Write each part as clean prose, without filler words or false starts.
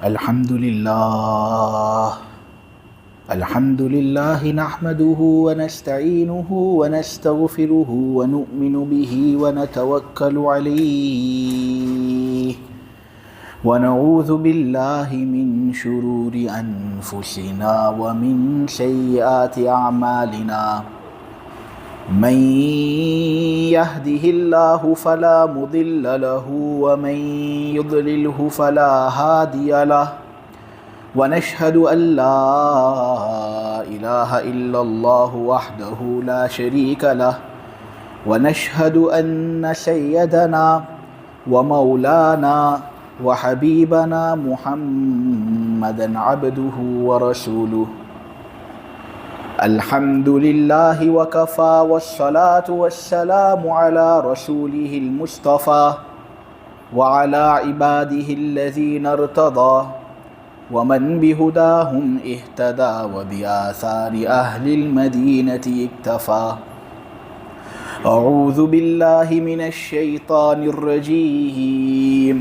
الحمد للہ نحمده ونستعینه ونستغفره ونؤمن به ونتوکل علیہ ونعوذ باللہ من شرور انفسنا ومن سیئات اعمالنا من يهده الله فلا مضل له ومن يضلله فلا هادي له ونشهد أن لا إله إلا الله وحده لا شريك له ونشهد أن سيدنا ومولانا وحبيبنا محمدا عبده ورسوله الحمد لله وكفى والصلاة والسلام على رسوله المصطفى وعلى عباده الذين ارتضى ومن بهداهم اهتدى وبآثار أهل المدينة اكتفى أعوذ بالله من الشيطان الرجيم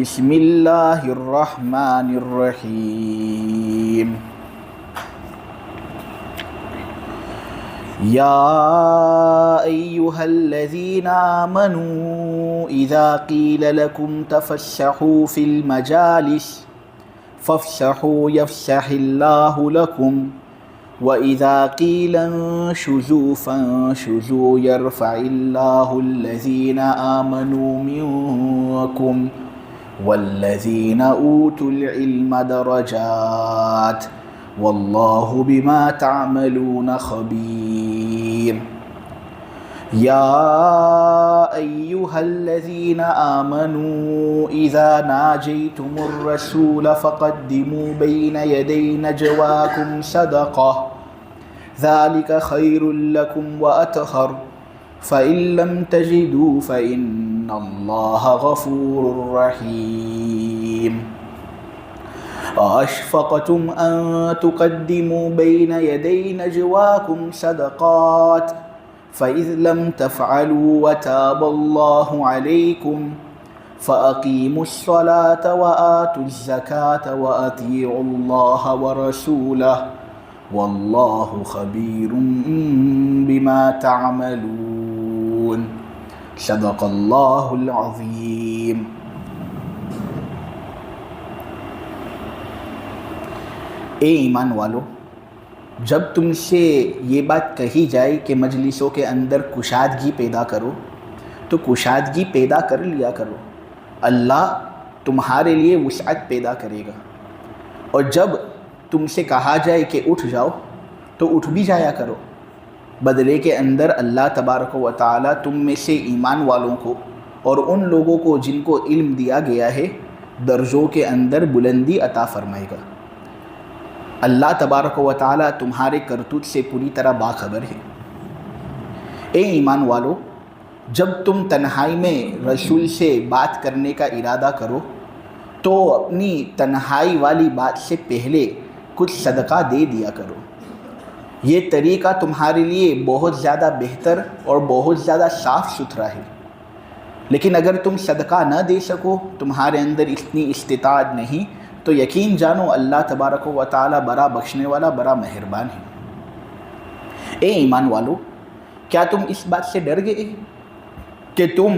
بسم الله الرحمن الرحيم يا أيها الذين آمنوا إذا قيل لكم تفسحوا في المجالس فافسحوا يفسح الله لكم وإذا قيل انشزوا فانشزوا يرفع الله الذين آمنوا منكم والذين أوتوا العلم درجات والله بما تعملون خبير يا أيها الذين آمنوا إذا ناجيتم الرسول فقدموا بين يدي نجواكم صدقة ذلك خير لكم وأطهر فإن لم تجدوا فإن الله غفور رحيم أَأَشْفَقْتُمْ أَن تُقَدِّمُوا بَيْنَ يَدَيْ نَجْوَاكُمْ صَدَقَاتٍ فَإِذْ لَمْ تَفْعَلُوا وَتَابَ اللَّهُ عَلَيْكُمْ فَأَقِيمُوا الصَّلَاةَ وَآتُوا الزَّكَاةَ وَأَطِيعُوا اللَّهَ وَرَسُولَهُ وَاللَّهُ خَبِيرٌ بِمَا تَعْمَلُونَ صدق اللہ العظیم۔ اے ایمان والو، جب تم سے یہ بات کہی جائے کہ مجلسوں کے اندر کشادگی پیدا کرو تو کشادگی پیدا کر لیا کرو، اللہ تمہارے لیے وسعت پیدا کرے گا۔ اور جب تم سے کہا جائے کہ اٹھ جاؤ تو اٹھ بھی جایا کرو، بدلے کے اندر اللہ تبارک و تعالی تم میں سے ایمان والوں کو اور ان لوگوں کو جن کو علم دیا گیا ہے درجوں کے اندر بلندی عطا فرمائے گا۔ اللہ تبارک و تعالی تمہارے کرتوت سے پوری طرح باخبر ہے۔ اے ایمان والو، جب تم تنہائی میں رسول سے بات کرنے کا ارادہ کرو تو اپنی تنہائی والی بات سے پہلے کچھ صدقہ دے دیا کرو، یہ طریقہ تمہارے لیے بہت زیادہ بہتر اور بہت زیادہ صاف ستھرا ہے۔ لیکن اگر تم صدقہ نہ دے سکو، تمہارے اندر اتنی استطاعت نہیں، تو یقین جانو اللہ تبارک و تعالی بڑا بخشنے والا، بڑا مہربان ہے۔ اے ایمان والو، کیا تم اس بات سے ڈر گئے کہ تم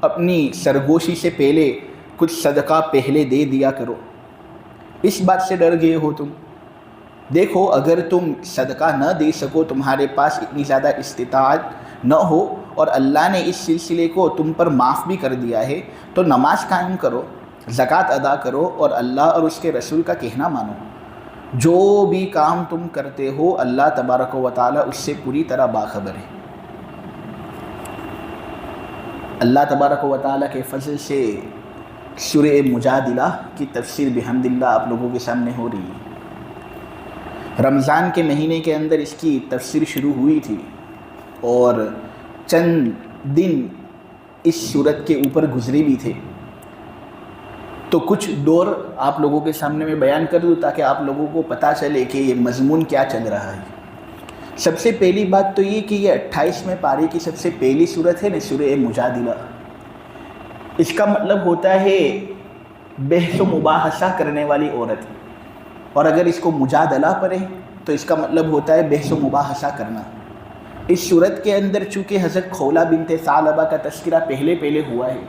اپنی سرگوشی سے پہلے کچھ صدقہ پہلے دے دیا کرو؟ اس بات سے ڈر گئے ہو تم؟ دیکھو، اگر تم صدقہ نہ دے سکو، تمہارے پاس اتنی زیادہ استطاعت نہ ہو اور اللہ نے اس سلسلے کو تم پر معاف بھی کر دیا ہے، تو نماز قائم کرو، زکوٰۃ ادا کرو اور اللہ اور اس کے رسول کا کہنا مانو۔ جو بھی کام تم کرتے ہو اللہ تبارک و تعالی اس سے پوری طرح باخبر ہے۔ اللہ تبارک و تعالی کے فضل سے سورہ مجادلہ کی تفسیر بحمد اللہ آپ لوگوں کے سامنے ہو رہی ہے۔ رمضان کے مہینے کے اندر اس کی تفسیر شروع ہوئی تھی اور چند دن اس صورت کے اوپر گزرے بھی تھے، تو کچھ دور آپ لوگوں کے سامنے میں بیان کر دوں تاکہ آپ لوگوں کو پتہ چلے کہ یہ مضمون کیا چل رہا ہے۔ سب سے پہلی بات تو یہ کہ یہ 28ویں پارے کی سب سے پہلی صورت ہے نا، سورہ مجادلہ۔ اس کا مطلب ہوتا ہے بحث و مباحثہ کرنے والی عورت، اور اگر اس کو مجادلہ پڑھے تو اس کا مطلب ہوتا ہے بحث و مباحثہ کرنا۔ اس صورت کے اندر چونکہ حضرت خولہ بنت ثعلبہ کا تذکرہ پہلے ہوا ہے،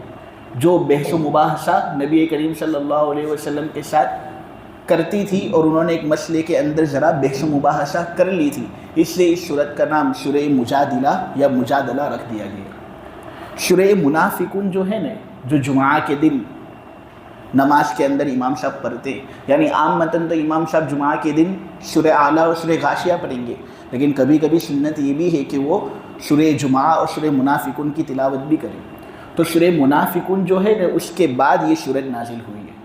جو بحث و مباحثہ نبی کریم صلی اللہ علیہ وسلم کے ساتھ کرتی تھی، اور انہوں نے ایک مسئلے کے اندر ذرا بحث و مباحثہ کر لی تھی، اس لیے اس صورت کا نام سورہ مجادلہ یا مجادلہ رکھ دیا گیا۔ سورہ منافقون جو ہے نا، جو جمعہ کے دن نماز کے اندر امام صاحب پڑھتے ہیں، یعنی عام متن تو امام صاحب جمعہ کے دن سورہ اعلیٰ اور سورہ غاشیہ پڑھیں گے، لیکن کبھی کبھی سنت یہ بھی ہے کہ وہ سورہ جمعہ اور سورہ منافقون کی تلاوت بھی کریں۔ تو سورہ منافقون جو ہے نا، اس کے بعد یہ سورت نازل ہوئی ہے۔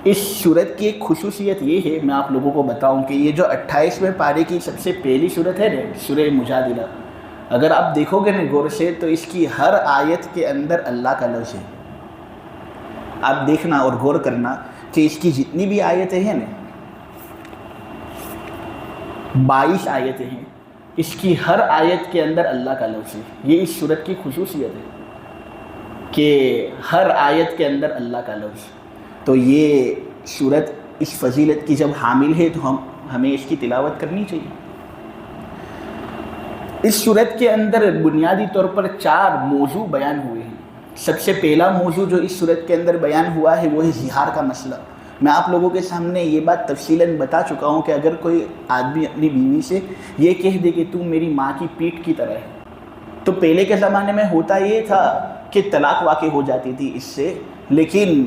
اس سورت کی ایک خصوصیت یہ ہے، میں آپ لوگوں کو بتاؤں کہ یہ جو 28ویں پارے کی سب سے پہلی سورت ہے نا، سورہ مجادلہ، اگر آپ دیکھو گے نا غور سے تو اس کی ہر آیت کے اندر اللہ کا لفظ ہے۔ آپ دیکھنا اور غور کرنا کہ اس کی جتنی بھی آیتیں ہیں نا، 22 آیتیں ہیں، اس کی ہر آیت کے اندر اللہ کا لفظ ہے۔ یہ اس سورت کی خصوصیت ہے کہ ہر آیت کے اندر اللہ کا لفظ۔ تو یہ سورت اس فضیلت کی جب حامل ہے تو ہمیں اس کی تلاوت کرنی چاہیے۔ اس سورت کے اندر بنیادی طور پر 4 موضوع بیان ہوئے ہیں۔ سب سے پہلا موضوع جو اس سورت کے اندر بیان ہوا ہے وہ ہے زہار کا مسئلہ۔ میں آپ لوگوں کے سامنے یہ بات تفصیلاً بتا چکا ہوں کہ اگر کوئی آدمی اپنی بیوی سے یہ کہہ دے کہ تم میری ماں کی پیٹھ کی طرح ہے، تو پہلے کے زمانے میں ہوتا یہ تھا کہ طلاق واقع ہو جاتی تھی اس سے، لیکن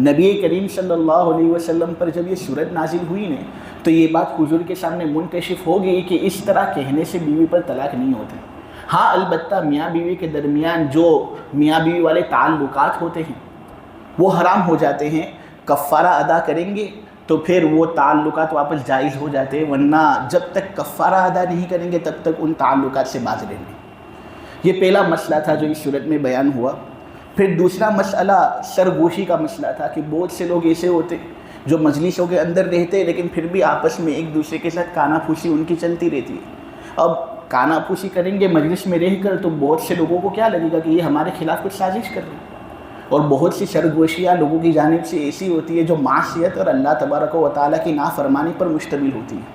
نبی کریم صلی اللہ علیہ وسلم پر جب یہ سورت نازل ہوئی نا، تو یہ بات حضور کے سامنے منکشف ہو گئی کہ اس طرح کہنے سے بیوی پر طلاق نہیں ہوتے۔ ہاں البتہ میاں بیوی کے درمیان جو میاں بیوی والے تعلقات ہوتے ہیں وہ حرام ہو جاتے ہیں، کفارہ ادا کریں گے تو پھر وہ تعلقات واپس جائز ہو جاتے ہیں، ورنہ جب تک کفارہ ادا نہیں کریں گے تب تک ان تعلقات سے باز رہیں گے۔ یہ پہلا مسئلہ تھا جو اس صورت میں بیان ہوا۔ پھر دوسرا مسئلہ سرگوشی کا مسئلہ تھا کہ بہت سے لوگ ایسے ہوتے جو مجلسوں کے اندر رہتے لیکن پھر بھی آپس میں ایک دوسرے کے ساتھ کانا پھوسی ان کی چلتی رہتی ہے۔ اب کانا پھوسی کریں گے مجلس میں رہ کر تو بہت سے لوگوں کو کیا لگے گا کہ یہ ہمارے خلاف کچھ سازش کر رہے ہیں، اور بہت سی سرگوشیاں لوگوں کی جانب سے ایسی ہوتی ہے جو معصیت اور اللہ تبارک و تعالیٰ کی نافرمانی پر مشتمل ہوتی ہے۔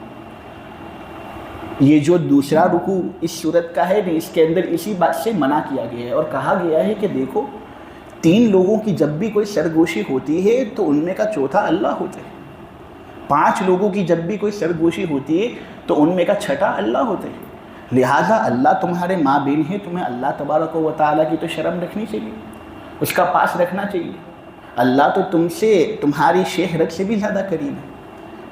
یہ جو دوسرا رکوع اس صورت کا ہے اس کے اندر اسی بات سے منع کیا گیا ہے اور کہا گیا ہے کہ دیکھو 3 لوگوں کی جب بھی کوئی سرگوشی ہوتی ہے تو ان میں کا چوتھا اللہ ہوتا ہے، 5 لوگوں کی جب بھی کوئی سرگوشی ہوتی ہے تو ان میں کا چھٹا اللہ ہوتا ہے۔ لہٰذا اللہ تمہارے ماں بین ہے، تمہیں اللہ تبارک و تعالیٰ کی تو شرم رکھنی چاہیے، اس کا پاس رکھنا چاہیے۔ اللہ تو تم سے تمہاری شہرت سے بھی زیادہ قریب ہے،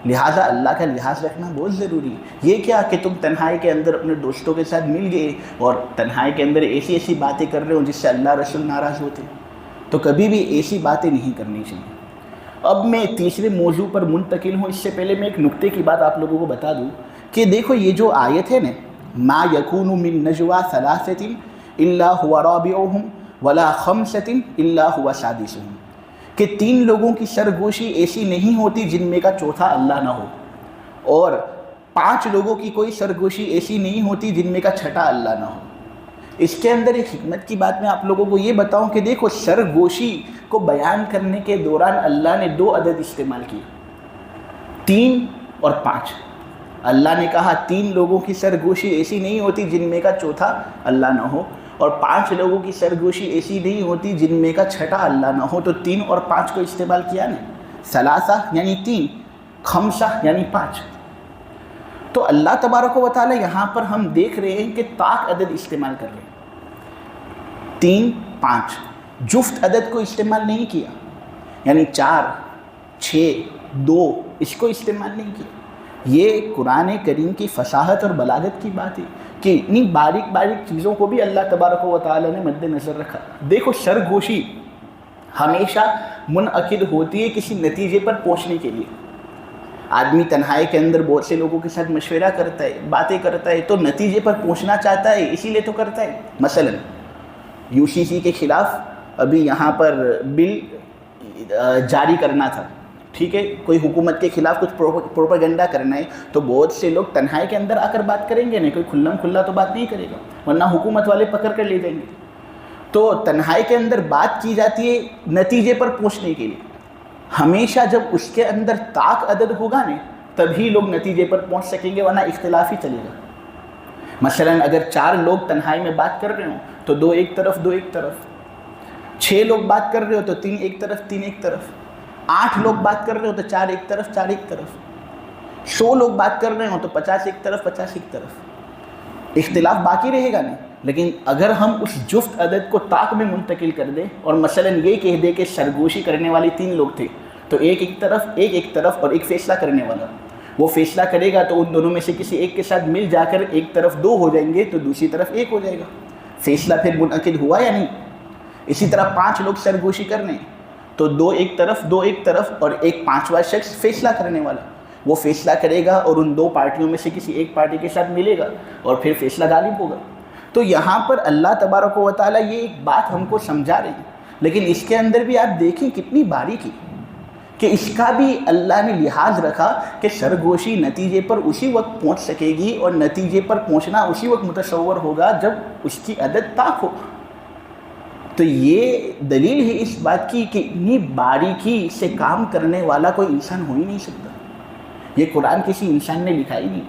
لہٰذا اللہ کا لحاظ رکھنا بہت ضروری ہے۔ یہ کیا کہ تم تنہائی کے اندر اپنے دوستوں کے ساتھ مل گئے اور تنہائی کے اندر ایسی باتیں کر رہے ہو جس سے اللہ رسول ناراض ہوتے، تو کبھی بھی ایسی باتیں نہیں کرنی چاہیے۔ اب میں تیسرے موضوع پر منتقل ہوں، اس سے پہلے میں ایک نکتے کی بات آپ لوگوں کو بتا دوں کہ دیکھو یہ جو آیت ہے نا، ما یکون من نجوا ثلاثۃ الا هو رابعهم ولا خمسۃ الا هو سادسهم، کہ 3 لوگوں کی سرگوشی ایسی نہیں ہوتی جن میں کا چوتھا اللہ نہ ہو، اور 5 لوگوں کی کوئی سرگوشی ایسی نہیں ہوتی جن میں کا چھٹا اللہ نہ ہو۔ اس کے اندر ایک حکمت کی بات میں آپ لوگوں کو یہ بتاؤں کہ دیکھو سرگوشی کو بیان کرنے کے دوران اللہ نے 2 عدد استعمال کیے، 3 اور 5۔ اللہ نے کہا 3 لوگوں کی سرگوشی ایسی نہیں ہوتی جن میں کا چوتھا اللہ نہ ہو، اور 5 لوگوں کی سرگوشی ایسی نہیں ہوتی جن میں کا چھٹا اللہ نہ ہو۔ تو 3 اور 5 کو استعمال کیا نا، ثلاثہ یعنی 3، خمسہ یعنی 5۔ تو اللہ تبارک و تعالی یہاں پر ہم دیکھ رہے ہیں کہ طاق عدد استعمال کر رہے ہیں، 3، 5، جفت عدد کو استعمال نہیں کیا، یعنی 4، 6، 2 اس کو استعمال نہیں کیا۔ یہ قرآن کریم کی فصاحت اور بلاغت کی بات ہے کہ اتنی باریک باریک چیزوں کو بھی اللہ تبارک و تعالی نے مد نظر رکھا۔ دیکھو سرگوشی ہمیشہ منعقد ہوتی ہے کسی نتیجے پر پہنچنے کے لیے۔ آدمی تنہائی کے اندر بہت سے لوگوں کے ساتھ مشورہ کرتا ہے، باتیں کرتا ہے، تو نتیجے پر پہنچنا چاہتا ہے، اسی لیے تو کرتا ہے۔ مثلا UCC کے خلاف ابھی یہاں پر بل جاری کرنا تھا، ٹھیک ہے، کوئی حکومت کے خلاف کچھ پروپیگنڈا کرنا ہے، تو بہت سے لوگ تنہائی کے اندر آ کر بات کریں گے، نہیں کوئی کھلم کھلا تو بات نہیں کرے گا، ورنہ حکومت والے پکڑ کر لے جائیں گے۔ تو تنہائی کے اندر بات کی جاتی ہے نتیجے پر پہنچنے کے لیے. ہمیشہ جب اس کے اندر طاق عدد ہوگا نا تبھی لوگ نتیجے پر پہنچ سکیں گے، ورنہ اختلاف ہی چلے گا. مثلا اگر 4 لوگ تنہائی میں بات کر رہے ہوں تو 2 ایک طرف 2 ایک طرف، 6 لوگ بات کر رہے ہو تو 3 ایک طرف 3 ایک طرف، 8 لوگ بات کر رہے ہو تو 4 ایک طرف 4 ایک طرف، 100 لوگ بات کر رہے ہوں تو 50 ایک طرف 50 ایک طرف. اختلاف باقی رہے گا نہیں. لیکن اگر ہم اس جفت عدد کو طاق میں منتقل کر دیں اور مثلا یہ کہہ دیں کہ سرگوشی کرنے والے 3 لوگ تھے تو ایک ایک طرف اور ایک فیصلہ کرنے والا، وہ فیصلہ کرے گا تو ان دونوں میں سے کسی ایک کے ساتھ مل جا کر ایک طرف 2 ہو جائیں گے تو دوسری طرف 1 ہو جائے گا. فیصلہ پھر منعقد ہوا یا نہیں؟ اسی طرح 5 لوگ سرگوشی کرنے تو 2 ایک طرف 2 ایک طرف اور ایک 5واں شخص فیصلہ کرنے والا، وہ فیصلہ کرے گا اور ان 2 پارٹیوں میں سے کسی ایک پارٹی کے ساتھ ملے گا اور پھر فیصلہ غالب ہوگا. تو یہاں پر اللہ تبارک و تعالیٰ یہ ایک بات ہم کو سمجھا رہے ہیں، لیکن اس کے اندر بھی آپ دیکھیں کتنی باریکی کہ اس کا بھی اللہ نے لحاظ رکھا کہ سرگوشی نتیجے پر اسی وقت پہنچ سکے گی اور نتیجے پر پہنچنا اسی وقت متصور ہوگا جب اس کی عدد طاق ہو. تو یہ دلیل ہے اس بات کی کہ اتنی باریکی سے کام کرنے والا کوئی انسان ہو ہی نہیں سکتا. یہ قرآن کسی انسان نے لکھا ہی نہیں،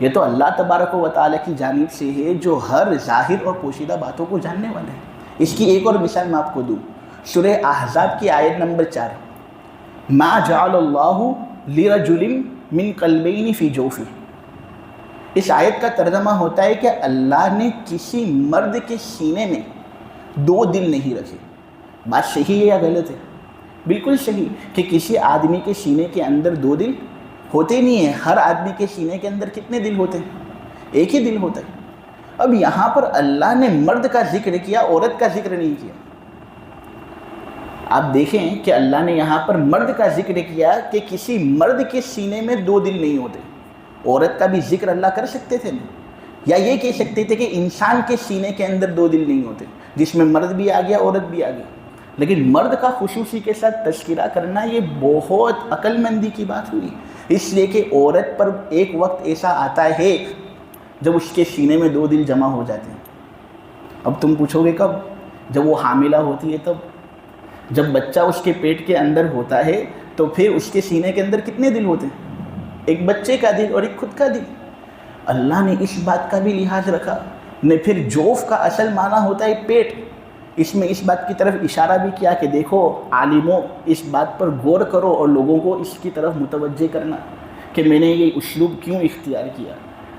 یہ تو اللہ تبارک و تعالیٰ کی جانب سے ہے جو ہر ظاہر اور پوشیدہ باتوں کو جاننے والا ہے. اس کی ایک اور مثال میں آپ کو دوں، سورہ احزاب کی آیت نمبر 4، ما جعل اللہ لرجل من قلبین فی جوفہ. اس آیت کا ترجمہ ہوتا ہے کہ اللہ نے کسی مرد کے سینے میں 2 دل نہیں رکھے. بات صحیح ہے یا غلط ہے؟ بالکل صحیح کہ کسی آدمی کے سینے کے اندر 2 دل ہوتے نہیں ہیں. ہر آدمی کے سینے کے اندر کتنے دل ہوتے ہیں؟ ایک ہی دل ہوتا ہے. اب یہاں پر اللہ نے مرد کا ذکر کیا، عورت کا ذکر نہیں کیا. آپ دیکھیں کہ اللہ نے یہاں پر مرد کا ذکر کیا کہ کسی مرد کے سینے میں 2 دل نہیں ہوتے. عورت کا بھی ذکر اللہ کر سکتے تھے نا، یا یہ کہہ سکتے تھے کہ انسان کے سینے کے اندر 2 دل نہیں ہوتے، جس میں مرد بھی آ گیا عورت بھی آ گئی. لیکن مرد کا خصوصی کے ساتھ تذکرہ کرنا یہ بہت عقل مندی کی بات ہوئی، اس لیے کہ عورت پر ایک وقت ایسا آتا ہے جب اس کے سینے میں 2 دل جمع ہو جاتے ہیں. اب تم پوچھو گے کب؟ جب وہ حاملہ ہوتی ہے تب. جب بچہ اس کے پیٹ کے اندر ہوتا ہے تو پھر اس کے سینے کے اندر کتنے دل ہوتے ہیں؟ ایک بچے کا دل اور ایک خود کا دل. اللہ نے اس بات کا بھی لحاظ رکھا نے. پھر جوف کا اصل معنی ہوتا ہے پیٹ. اس میں اس بات کی طرف اشارہ بھی کیا کہ دیکھو عالموں اس بات پر غور کرو اور لوگوں کو اس کی طرف متوجہ کرنا کہ میں نے یہ اسلوب کیوں اختیار کیا.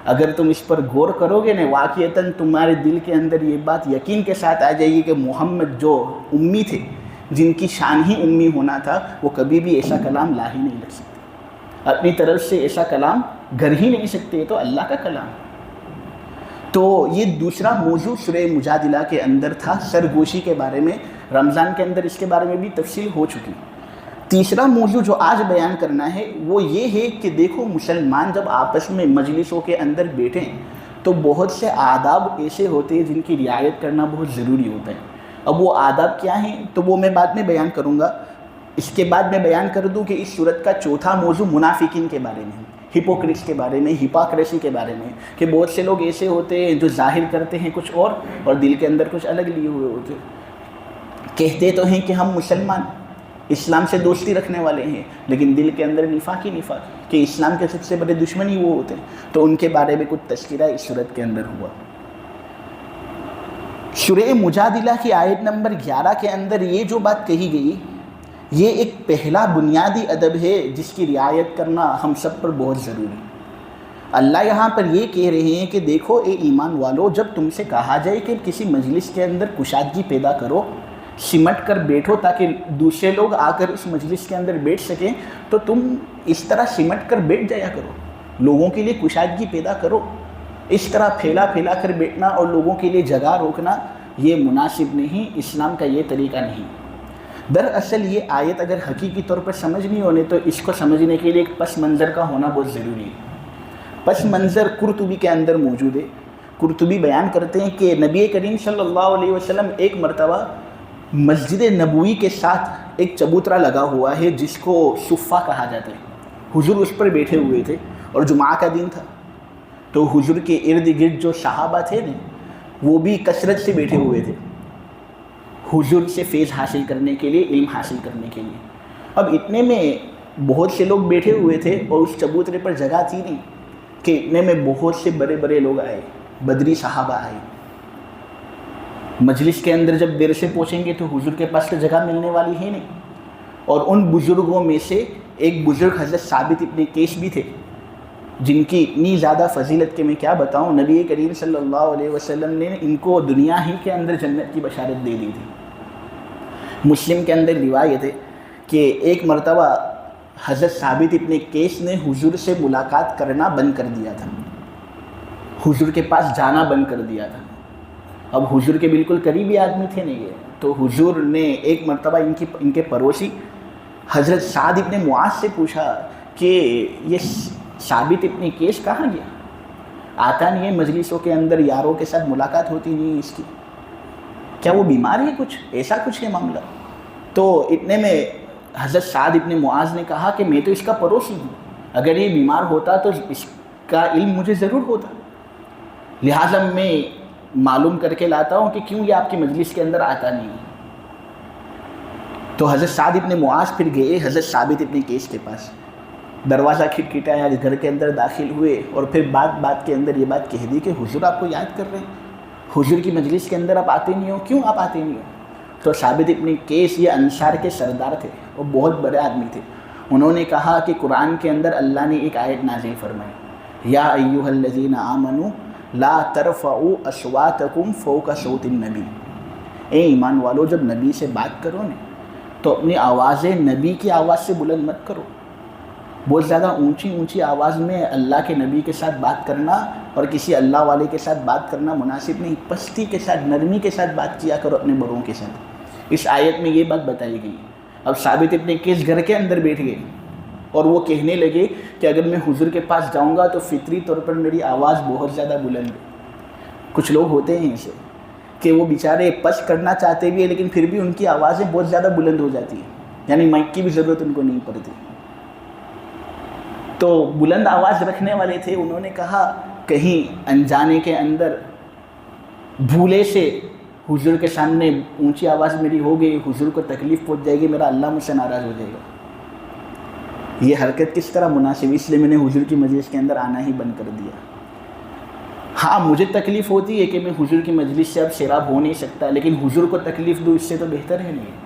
اگر تم اس پر غور کرو گے نا واقعتاً تمہارے دل کے اندر یہ بات یقین کے ساتھ آ جائے گی کہ محمد جو امی تھے، جن کی شان ہی امی ہونا تھا، وہ کبھی بھی ایسا کلام لا ہی نہیں لگ سکتے، اپنی طرف سے ایسا کلام گھر ہی نہیں سکتے. تو اللہ کا کلام. تو یہ دوسرا موضوع سورہ مجادلہ کے اندر تھا، سرگوشی کے بارے میں. رمضان کے اندر اس کے بارے میں بھی تفصیل ہو چکی. تیسرا موضوع جو آج بیان کرنا ہے وہ یہ ہے کہ دیکھو مسلمان جب آپس میں مجلسوں کے اندر بیٹھیں تو بہت سے آداب ایسے ہوتے ہیں جن کی رعایت کرنا بہت ضروری ہوتا ہے. اب وہ آداب کیا ہیں تو وہ میں بعد میں بیان کروں گا. اس کے بعد میں بیان کر دوں کہ اس صورت کا چوتھا موضوع منافقین کے بارے میں، ہپوکریٹس کے بارے میں، ہپاکریسی کے بارے میں، کہ بہت سے لوگ ایسے ہوتے ہیں جو ظاہر کرتے ہیں کچھ اور دل کے اندر کچھ الگ لیے ہوئے ہوتے ہیں. کہتے تو ہیں کہ ہم مسلمان اسلام سے دوستی رکھنے والے ہیں، لیکن دل کے اندر نفاق ہی نفاق کہ اسلام کے سب سے بڑے دشمن ہی وہ ہوتے ہیں. تو ان کے بارے میں کچھ تذکرہ اس صورت کے اندر ہوا. سورہ مجادلہ کی آیت نمبر 11 کے اندر یہ جو بات کہی گئی، یہ ایک پہلا بنیادی ادب ہے جس کی رعایت کرنا ہم سب پر بہت ضروری ہے. اللہ یہاں پر یہ کہہ رہے ہیں کہ دیکھو اے ایمان والو، جب تم سے کہا جائے کہ کسی مجلس کے اندر کشادگی پیدا کرو، سمٹ کر بیٹھو تاکہ دوسرے لوگ آ کر اس مجلس کے اندر بیٹھ سکیں، تو تم اس طرح سمٹ کر بیٹھ جایا کرو، لوگوں کے لیے کشادگی پیدا کرو. اس طرح پھیلا کر بیٹھنا اور لوگوں کے لیے جگہ روکنا یہ مناسب نہیں، اسلام کا یہ طریقہ نہیں. دراصل یہ آیت اگر حقیقی طور پر سمجھنی ہونے تو اس کو سمجھنے کے لیے ایک پس منظر کا ہونا بہت ضروری ہے. پس منظر قرطبی کے اندر موجود ہے. قرطبی بیان کرتے ہیں کہ نبی کریم صلی اللہ علیہ وسلم ایک مرتبہ مسجد نبوی کے ساتھ ایک چبوترا لگا ہوا ہے جس کو صفہ کہا جاتا ہے. حضور اس پر بیٹھے ہوئے تھے اور جمعہ کا دن تھا، تو حضور کے ارد گرد جو صحابہ تھے نا وہ بھی کثرت سے بیٹھے ہوئے تھے. حضور سے فیض حاصل کرنے کے لیے، علم حاصل کرنے کے لیے۔ اب اتنے میں بہت سے لوگ بیٹھے ہوئے تھے اور اس چبوترے پر جگہ تھی نہیں کہ اتنے میں بہت سے بڑے بڑے لوگ آئے، بدری صحابہ آئے۔ مجلس کے اندر جب دیر سے پہنچیں گے تو حضور کے پاس تو جگہ ملنے والی ہے نہیں، اور ان بزرگوں میں سے ایک بزرگ حضرت ثابت ابن قیس بھی تھے، جن کی اتنی زیادہ فضیلت کہ میں کیا بتاؤں۔ نبی کریم صلی اللہ علیہ وسلم نے ان کو دنیا ہی کے اندر جنت کی بشارت دے دی تھی۔ مسلم کے اندر روایت ہے کہ ایک مرتبہ حضرت ثابت ابن قیس نے حضور سے ملاقات کرنا بند کر دیا تھا، حضور کے پاس جانا بند کر دیا تھا۔ اب حضور کے بالکل قریبی آدمی تھے نہیں یہ، تو حضور نے ایک مرتبہ ان کے پڑوسی حضرت سعد ابن معاذ سے پوچھا کہ یہ ثابت ابن قیس کہاں گیا؟ آتا نہیں ہے مجلسوں کے اندر، یاروں کے ساتھ ملاقات ہوتی نہیں ہے اس کی، کیا وہ بیمار ہے؟ کچھ ایسا کچھ ہے معاملہ؟ تو اتنے میں حضرت سعد ابن معاذ نے کہا کہ میں تو اس کا پڑوسی ہوں، اگر یہ بیمار ہوتا تو اس کا علم مجھے ضرور ہوتا، لہٰذا میں معلوم کر کے لاتا ہوں کہ کیوں یہ آپ کی مجلس کے اندر آتا نہیں ہے۔ تو حضرت سعد ابن معاذ پھر گئے حضرت ثابت ابن قیس کے پاس، دروازہ کھٹکھٹایا، گھر کے اندر داخل ہوئے اور پھر بات کے اندر یہ بات کہہ دی کہ حضور آپ کو یاد کر رہے ہیں، حضور کی مجلس کے اندر آپ آتے نہیں ہو، کیوں آپ آتے نہیں ہو؟ تو ثابت ابن قیس یہ انصار کے سردار تھے اور بہت بڑے آدمی تھے، انہوں نے کہا کہ قرآن کے اندر اللہ نے ایک آیت نازل فرمائی، یا ایھا الذین آمنوا لا ترفعوا اصواتکم فوق صوت النبی، اے ایمان والو جب نبی سے بات کرو نا تو اپنی آوازیں نبی کی آواز سے بلند مت کرو۔ بہت زیادہ اونچی آواز میں اللہ کے نبی کے ساتھ بات کرنا اور کسی اللہ والے کے ساتھ بات کرنا مناسب نہیں، پستی کے ساتھ، نرمی کے ساتھ بات کیا کرو اپنے بڑوں کے ساتھ۔ اس آیت میں یہ بات بتائی گئی۔ اب ثابت ابن قیس گھر کے اندر بیٹھ گئے اور وہ کہنے لگے کہ اگر میں حضور کے پاس جاؤں گا تو فطری طور پر میری آواز بہت زیادہ بلند ہے۔ کچھ لوگ ہوتے ہیں ایسے کہ وہ بیچارے پس کرنا چاہتے بھی ہیں لیکن پھر بھی ان کی آوازیں بہت زیادہ بلند ہو جاتی ہیں، یعنی مائک کی بھی ضرورت ان کو نہیں پڑتی۔ تو بلند آواز رکھنے والے تھے، انہوں نے کہا کہیں انجانے کے اندر بھولے سے حضور کے سامنے اونچی آواز میری ہو گئی، حضور کو تکلیف پہنچ جائے گی، میرا اللہ مجھ سے ناراض ہو جائے گا۔ یہ حرکت کس طرح مناسب؟ اس لیے میں نے حضور کی مجلس کے اندر آنا ہی بند کر دیا۔ ہاں مجھے تکلیف ہوتی ہے کہ میں حضور کی مجلس سے اب سیراب ہو نہیں سکتا، لیکن حضور کو تکلیف دوں اس سے تو بہتر ہے نہیں۔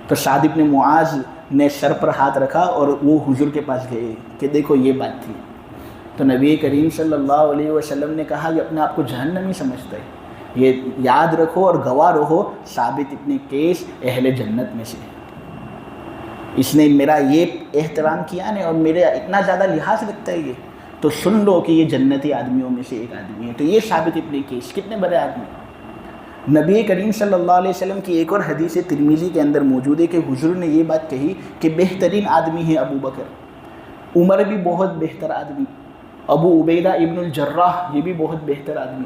تو سعد ابن معاذ نے سر پر ہاتھ رکھا اور وہ حضور کے پاس گئے کہ دیکھو یہ بات تھی۔ تو نبی کریم صلی اللہ علیہ وسلم نے کہا یہ اپنے آپ کو جہنمی سمجھتا ہے، یہ یاد رکھو اور گواہ رہو ثابت ابن قیس اہل جنت میں سے، اس نے میرا یہ احترام کیا نہیں اور میرے اتنا زیادہ لحاظ رکھتا ہے یہ، تو سن لو کہ یہ جنتی آدمیوں میں سے ایک آدمی ہے۔ تو یہ ثابت ابن قیس کتنے بڑے آدمی۔ نبی کریم صلی اللہ علیہ وسلم کی ایک اور حدیث ترمذی کے اندر موجود ہے کہ حضور نے یہ بات کہی کہ بہترین آدمی ہے ابو بکر، عمر بھی بہت بہتر آدمی، ابو عبیدہ ابن الجراح یہ بھی بہت بہتر آدمی،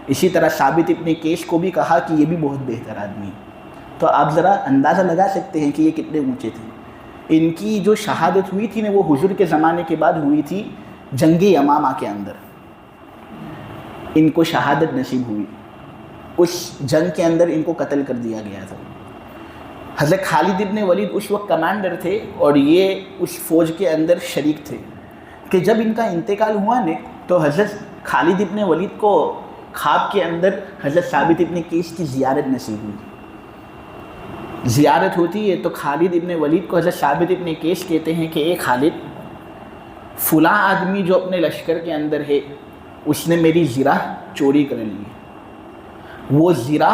اسی طرح ثابت ابن قیس کو بھی کہا کہ یہ بھی بہت بہتر آدمی ہے۔ تو آپ ذرا اندازہ لگا سکتے ہیں کہ یہ کتنے اونچے تھے۔ ان کی جو شہادت ہوئی تھی نا وہ حضور کے زمانے کے بعد ہوئی تھی جنگ یمامہ کے اندر، ان کو شہادت نصیب ہوئی، اس جنگ کے اندر ان کو قتل کر دیا گیا تھا۔ حضرت خالد ابن ولید اس وقت کمانڈر تھے اور یہ اس فوج کے اندر شریک تھے کہ جب ان کا انتقال ہوا نا تو حضرت خالد ابن ولید کو خواب کے اندر حضرت ثابت ابن قیس کی زیارت نصیب ہوئی۔ زیارت ہوتی ہے تو خالد ابن ولید کو حضرت ثابت ابن قیس کہتے ہیں کہ اے خالد، فلاں آدمی جو اپنے لشکر کے اندر ہے اس نے میری زرہ چوری کر لی ہے، وہ زرہ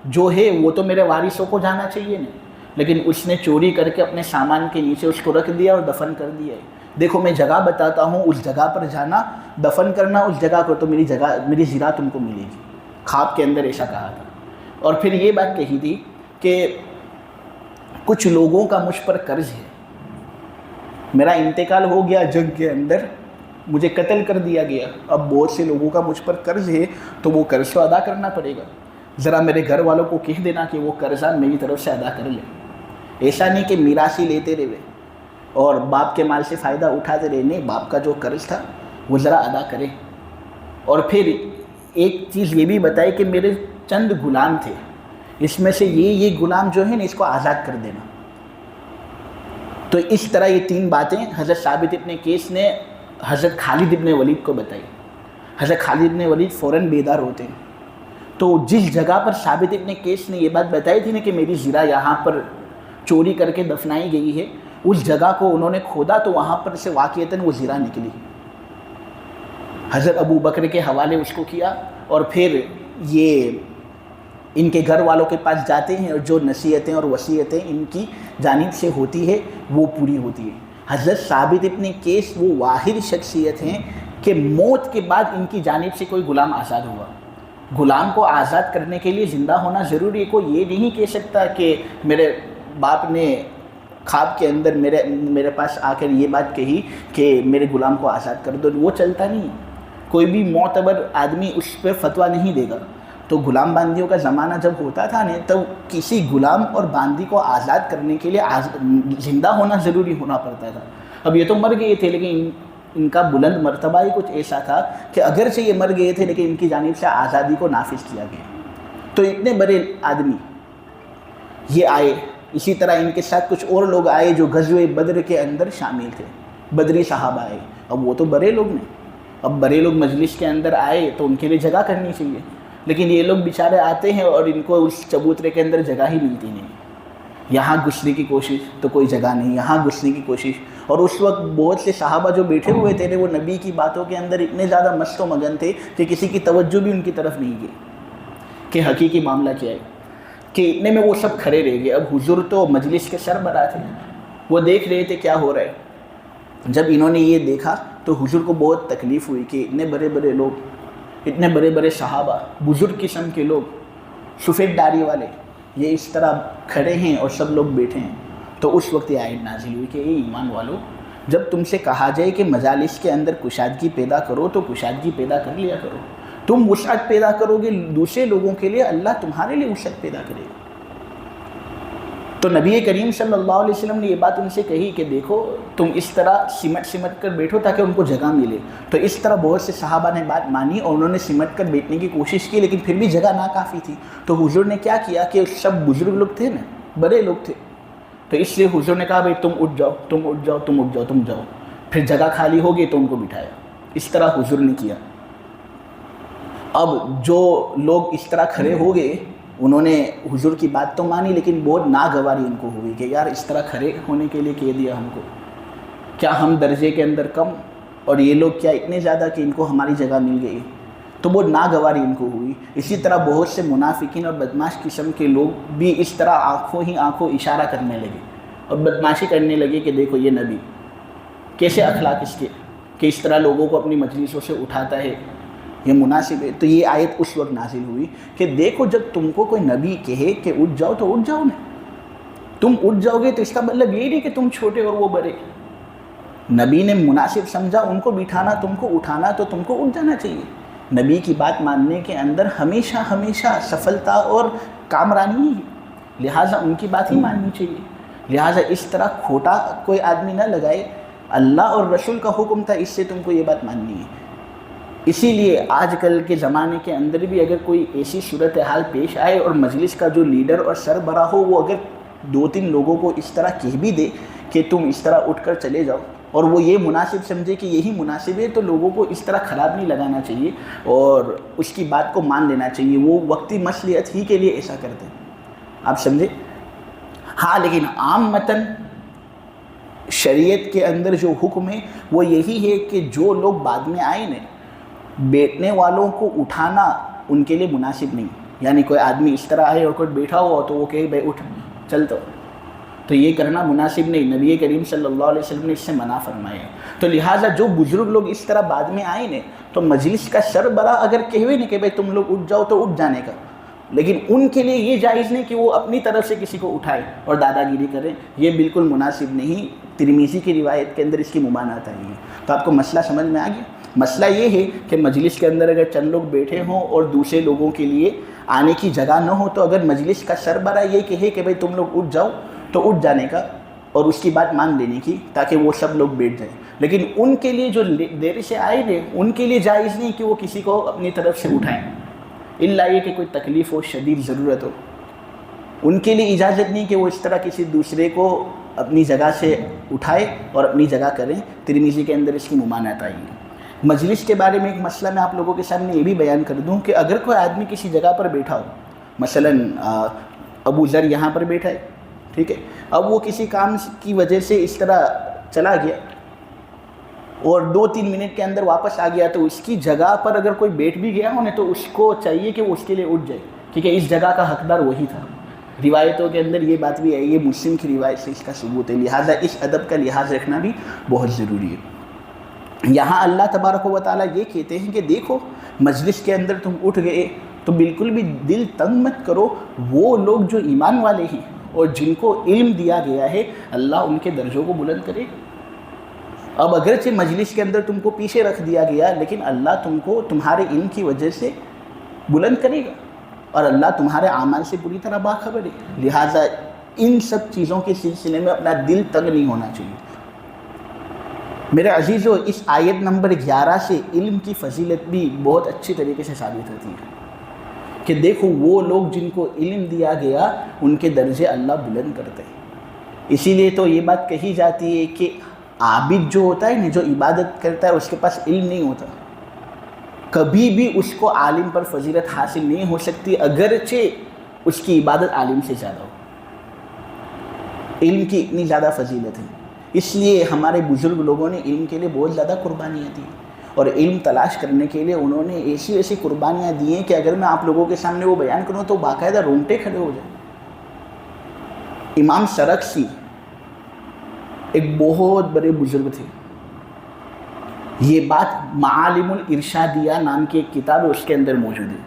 جو ہے وہ تو میرے وارثوں کو جانا چاہیے نا، لیکن اس نے چوری کر کے اپنے سامان کے نیچے اس کو رکھ دیا اور دفن کر دیا ہے۔ دیکھو میں جگہ بتاتا ہوں، اس جگہ پر جانا، دفن کرنا اس جگہ کو، تو میری زرہ تم کو ملے گی۔ خواب کے اندر ایسا کہا تھا۔ اور پھر یہ بات کہی تھی کہ کچھ لوگوں کا مجھ پر قرض ہے، میرا انتقال ہو گیا جنگ کے اندر، مجھے قتل کر دیا گیا، اب بہت سے لوگوں کا مجھ پر قرض ہے تو وہ قرض تو ادا کرنا پڑے گا، ذرا میرے گھر والوں کو کہہ دینا کہ وہ قرضہ میری طرف سے ادا کر لیں۔ ایسا نہیں کہ میراثی لیتے رہے اور باپ کے مال سے فائدہ اٹھاتے رہے، نہیں، باپ کا جو قرض تھا وہ ذرا ادا کرے۔ اور پھر ایک چیز یہ بھی بتائی کہ میرے چند غلام تھے، اس میں سے یہ غلام جو ہے نا اس کو آزاد کر دینا۔ تو اس طرح یہ 3 باتیں حضرت ثابت ابن قیس نے حضرت خالد ابن ولید کو بتائی۔ حضرت خالد ابن ولید فوراً بیدار ہوتے ہیں۔ تو جس جگہ پر ثابت ابن قیس نے یہ بات بتائی تھی نا کہ میری زرہ یہاں پر چوری کر کے دفنائی گئی ہے، اس جگہ کو انہوں نے کھودا تو وہاں پر سے واقعتاً وہ زرہ نکلی۔ حضرت ابو بکر کے حوالے اس کو کیا، اور پھر یہ ان کے گھر والوں کے پاس جاتے ہیں، اور جو نصیحتیں اور وصیتیں ان کی جانب سے ہوتی ہے وہ پوری ہوتی ہے۔ حضرت ثابت ابن قیس وہ واحد شخصیت ہیں کہ موت کے بعد ان کی جانب سے کوئی غلام آزاد ہوا۔ غلام کو آزاد کرنے کے لیے زندہ ہونا ضروری ہے۔ کوئی یہ نہیں کہہ سکتا کہ میرے باپ نے خواب کے اندر میرے پاس آ کر یہ بات کہی کہ میرے غلام کو آزاد کر دو، وہ چلتا نہیں۔ کوئی بھی معتبر آدمی اس پہ فتویٰ نہیں دے گا۔ تو غلام باندیوں کا زمانہ جب ہوتا تھا نا، تب کسی غلام اور باندی کو آزاد کرنے کے لیے زندہ ہونا ضروری ہونا پڑتا تھا۔ اب یہ تو مر گئے تھے، لیکن ان کا بلند مرتبہ ہی کچھ ایسا تھا کہ اگرچہ یہ مر گئے تھے لیکن ان کی جانب سے آزادی کو نافذ کیا گیا۔ تو اتنے بڑے آدمی یہ آئے، اسی طرح ان کے ساتھ کچھ اور لوگ آئے جو غزوہ بدر کے اندر شامل تھے، بدری صحابہ آئے۔ اب وہ تو بڑے لوگ نے، اب بڑے لوگ مجلس کے اندر آئے تو ان کے لیے جگہ کرنی چاہیے، لیکن یہ لوگ بیچارے آتے ہیں اور ان کو اس چبوترے کے اندر جگہ ہی ملتی نہیں۔ یہاں گھسنے کی کوشش تو کوئی جگہ نہیں، یہاں گھسنے کی کوشش۔ اور اس وقت بہت سے صحابہ جو بیٹھے ہوئے تھے وہ نبی کی باتوں کے اندر اتنے زیادہ مست و مگن تھے کہ کسی کی توجہ بھی ان کی طرف نہیں گئی کہ حقیقی معاملہ کیا ہے، کہ اتنے میں وہ سب کھڑے رہ گئے۔ اب حضور تو مجلس کے سربراہ تھے، وہ دیکھ رہے تھے کیا ہو رہا ہے۔ جب انہوں نے یہ دیکھا تو حضور کو بہت تکلیف ہوئی کہ اتنے بڑے بڑے لوگ، اتنے بڑے بڑے صحابہ، بزرگ قسم کے لوگ، سفید داڑھی والے، یہ اس طرح کھڑے ہیں اور سب لوگ بیٹھے ہیں۔ تو اس وقت یہ آیت نازل ہوئی کہ اے ایمان والو، جب تم سے کہا جائے کہ مجالس کے اندر کشادگی پیدا کرو تو کشادگی پیدا کر لیا کرو۔ تم وسعت پیدا کرو گے دوسرے لوگوں کے لیے، اللہ تمہارے لیے وسعت پیدا کرے گا۔ تو نبی کریم صلی اللہ علیہ وسلم نے یہ بات ان سے کہی کہ دیکھو تم اس طرح سمٹ کر بیٹھو تاکہ ان کو جگہ ملے۔ تو اس طرح بہت سے صحابہ نے بات مانی اور انہوں نے سمٹ کر بیٹھنے کی کوشش کی، لیکن پھر بھی جگہ ناکافی تھی۔ تو حضور نے کیا کیا کہ سب بزرگ لوگ تھے نا، بڑے لوگ تھے، تو اس لیے حضور نے کہا بھائی تم اٹھ جاؤ، تم اٹھ جاؤ، تم اٹھ جاؤ، تم جاؤ۔ پھر جگہ خالی ہوگی تو ان کو بٹھایا۔ اس طرح حضور نے کیا۔ اب جو لوگ اس طرح کھڑے ہو گئے انہوں نے حضور کی بات تو مانی، لیکن بہت ناگواری ان کو ہوئی کہ یار اس طرح کھڑے ہونے کے لیے کہہ دیا ہم کو، کیا ہم درجے کے اندر کم اور یہ لوگ کیا اتنے زیادہ کہ ان کو ہماری جگہ مل گئی۔ تو بہت ناگواری ان کو ہوئی۔ اسی طرح بہت سے منافقین اور بدماش قسم کے لوگ بھی اس طرح آنکھوں اشارہ کرنے لگے اور بدماشی کرنے لگے کہ دیکھو یہ نبی کیسے اخلاق اس کے کہ اس طرح لوگوں کو اپنی مجلسوں سے اٹھاتا ہے، یہ مناسب ہے۔ تو یہ آیت اس وقت نازل ہوئی کہ دیکھو جب تم کو کوئی نبی کہے کہ اٹھ جاؤ تو اٹھ جاؤ نا، تم اٹھ جاؤ گے تو اس کا مطلب یہ نہیں کہ تم چھوٹے اور وہ بڑے۔ نبی نے مناسب سمجھا ان کو بٹھانا، تم کو اٹھانا، تو تم کو اٹھ جانا چاہیے۔ نبی کی بات ماننے کے اندر ہمیشہ سفلتا اور کامرانی ہی ہے، لہٰذا ان کی بات ہی ماننی چاہیے۔ لہٰذا اس طرح کھوٹا کوئی آدمی نہ لگائے، اللہ اور رسول کا حکم تھا، اس سے تم کو یہ بات ماننی ہے۔ اسی لیے آج کل کے زمانے کے اندر بھی اگر کوئی ایسی صورتحال پیش آئے اور مجلس کا جو لیڈر اور سربراہ ہو وہ اگر 2-3 لوگوں کو اس طرح کہہ بھی دے کہ تم اس طرح اٹھ کر چلے جاؤ، اور وہ یہ مناسب سمجھے کہ یہی مناسب ہے، تو لوگوں کو اس طرح خراب نہیں لگانا چاہیے اور اس کی بات کو مان لینا چاہیے۔ وہ وقتی مصلحت ہی کے لیے ایسا کرتے ہیں، آپ سمجھے؟ ہاں، لیکن عام متن شریعت کے اندر جو حکم ہے وہ یہی ہے کہ جو لوگ بعد میں آئے نا، بیٹھنے والوں کو اٹھانا ان کے لیے مناسب نہیں۔ یعنی کوئی آدمی اس طرح آئے اور کوئی بیٹھا ہوا تو وہ کہے بھائی اٹھ چلتا، تو یہ کرنا مناسب نہیں۔ نبی کریم صلی اللہ علیہ وسلم نے اس سے منع فرمایا ہے۔ تو لہٰذا جو بزرگ لوگ اس طرح بعد میں آئے نا، تو مجلس کا سربراہ اگر کہوے نا کہ بھائی تم لوگ اٹھ جاؤ تو اٹھ جانے کا، لیکن ان کے لیے یہ جائز نہیں کہ وہ اپنی طرف سے کسی کو اٹھائے اور دادا گیری کریں، یہ بالکل مناسب نہیں۔ ترمذی کی روایت کے اندر اس کی ممانعت آئی ہے۔ تو آپ کو مسئلہ سمجھ میں آ گیا؟ مسئلہ یہ ہے کہ مجلس کے اندر اگر چند لوگ بیٹھے ہوں اور دوسرے لوگوں کے لیے آنے کی جگہ نہ ہو، تو اگر مجلس کا سربراہ یہ کہے کہ بھائی تم لوگ اٹھ جاؤ تو اٹھ جانے کا اور اس کی بات مان لینے کی، تاکہ وہ سب لوگ بیٹھ جائیں۔ لیکن ان کے لیے جو دیر سے آئے تھے ان کے لیے جائز نہیں کہ وہ کسی کو اپنی طرف سے اٹھائیں، الا یہ کہ کوئی تکلیف ہو، شدید ضرورت ہو۔ ان کے لیے اجازت نہیں کہ وہ اس طرح کسی دوسرے کو اپنی جگہ سے اٹھائے اور اپنی جگہ کریں۔ ترمذی کے اندر اس کی ممانعت آئی ہے۔ مجلس کے بارے میں ایک مسئلہ میں آپ لوگوں کے سامنے یہ بھی بیان کر دوں کہ اگر کوئی آدمی کسی جگہ پر بیٹھا ہو، مثلا ابو ذر یہاں پر بیٹھا ہے، ٹھیک ہے، اب وہ کسی کام کی وجہ سے اس طرح چلا گیا اور 2-3 منٹ کے اندر واپس آ گیا، تو اس کی جگہ پر اگر کوئی بیٹھ بھی گیا ہو نا تو اس کو چاہیے کہ وہ اس کے لیے اٹھ جائے، کیونکہ اس جگہ کا حقدار وہی تھا۔ روایتوں کے اندر یہ بات بھی ہے، یہ مسلم کی روایت سے اس کا ثبوت ہے، لہٰذا اس ادب کا لحاظ رکھنا بھی بہت ضروری ہے۔ یہاں اللہ تبارک و تعالیٰ یہ کہتے ہیں کہ دیکھو مجلس کے اندر تم اٹھ گئے تو بالکل بھی دل تنگ مت کرو، وہ لوگ جو ایمان والے ہیں اور جن کو علم دیا گیا ہے اللہ ان کے درجوں کو بلند کرے۔ اب اگرچہ مجلس کے اندر تم کو پیچھے رکھ دیا گیا، لیکن اللہ تم کو تمہارے علم کی وجہ سے بلند کرے گا، اور اللہ تمہارے اعمال سے پوری طرح باخبر ہے، لہٰذا ان سب چیزوں کے سلسلے میں اپنا دل تنگ نہیں ہونا چاہیے۔ میرے عزیزو، اس آیت نمبر 11 سے علم کی فضیلت بھی بہت اچھی طریقے سے ثابت ہوتی ہے کہ دیکھو وہ لوگ جن کو علم دیا گیا ان کے درجے اللہ بلند کرتے ہیں۔ اسی لیے تو یہ بات کہی جاتی ہے کہ عابد جو ہوتا ہے نا، جو عبادت کرتا ہے، اس کے پاس علم نہیں ہوتا، کبھی بھی اس کو عالم پر فضیلت حاصل نہیں ہو سکتی، اگرچہ اس کی عبادت عالم سے زیادہ ہو۔ علم کی اتنی زیادہ فضیلت ہے، اس لیے ہمارے بزرگ لوگوں نے علم کے لیے بہت زیادہ قربانیاں دی، اور علم تلاش کرنے کے لیے انہوں نے ایسی قربانیاں دی ہیں کہ اگر میں آپ لوگوں کے سامنے وہ بیان کروں تو باقاعدہ رونگٹے کھڑے ہو جائیں۔ امام سرخسی ایک بہت بڑے بزرگ تھے، یہ بات معالم الارشادیہ نام کی ایک کتاب ہے، اس کے اندر موجود ہے۔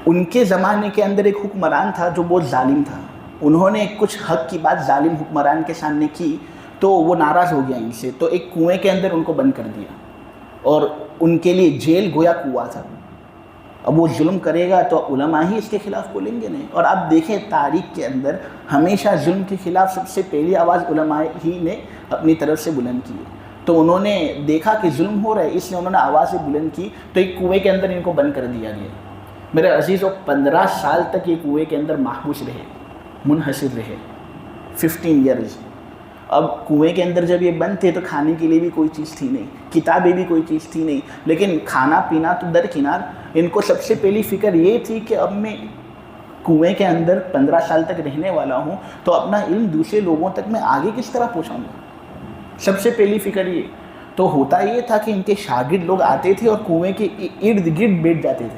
ان کے زمانے کے اندر ایک حکمران تھا جو بہت ظالم تھا، انہوں نے کچھ حق کی بات ظالم حکمران کے سامنے کی تو وہ ناراض ہو گیا ان سے، تو ایک کنویں کے اندر ان کو بند کر دیا، اور ان کے لیے جیل گویا کنواں تھا۔ اب وہ ظلم کرے گا تو علماء ہی اس کے خلاف بولیں گے نہیں، اور آپ دیکھیں تاریخ کے اندر ہمیشہ ظلم کے خلاف سب سے پہلی آواز علماء ہی نے اپنی طرف سے بلند کی ہے۔ تو انہوں نے دیکھا کہ ظلم ہو رہا ہے، اس لیے انہوں نے آوازیں بلند کی، تو ایک کنویں کے اندر ان کو بند کر دیا گیا۔ میرے عزیزو، 15 سال تک یہ کنویں کے اندر محبوس رہے، منحصر رہے، 15 ایئرز۔ اب کنویں کے اندر جب یہ بند تھے تو کھانے کے لیے بھی کوئی چیز تھی نہیں، کتابیں بھی کوئی چیز تھی نہیں، لیکن کھانا پینا تو درکنار، ان کو سب سے پہلی فکر یہ تھی کہ اب میں کنویں کے اندر 15 سال تک رہنے والا ہوں تو اپنا علم دوسرے لوگوں تک میں آگے کس طرح پہنچاؤں گا، سب سے پہلی فکر یہ۔ تو ہوتا یہ تھا کہ ان کے شاگرد لوگ آتے تھے اور کنویں کے ارد گرد بیٹھ جاتے تھے،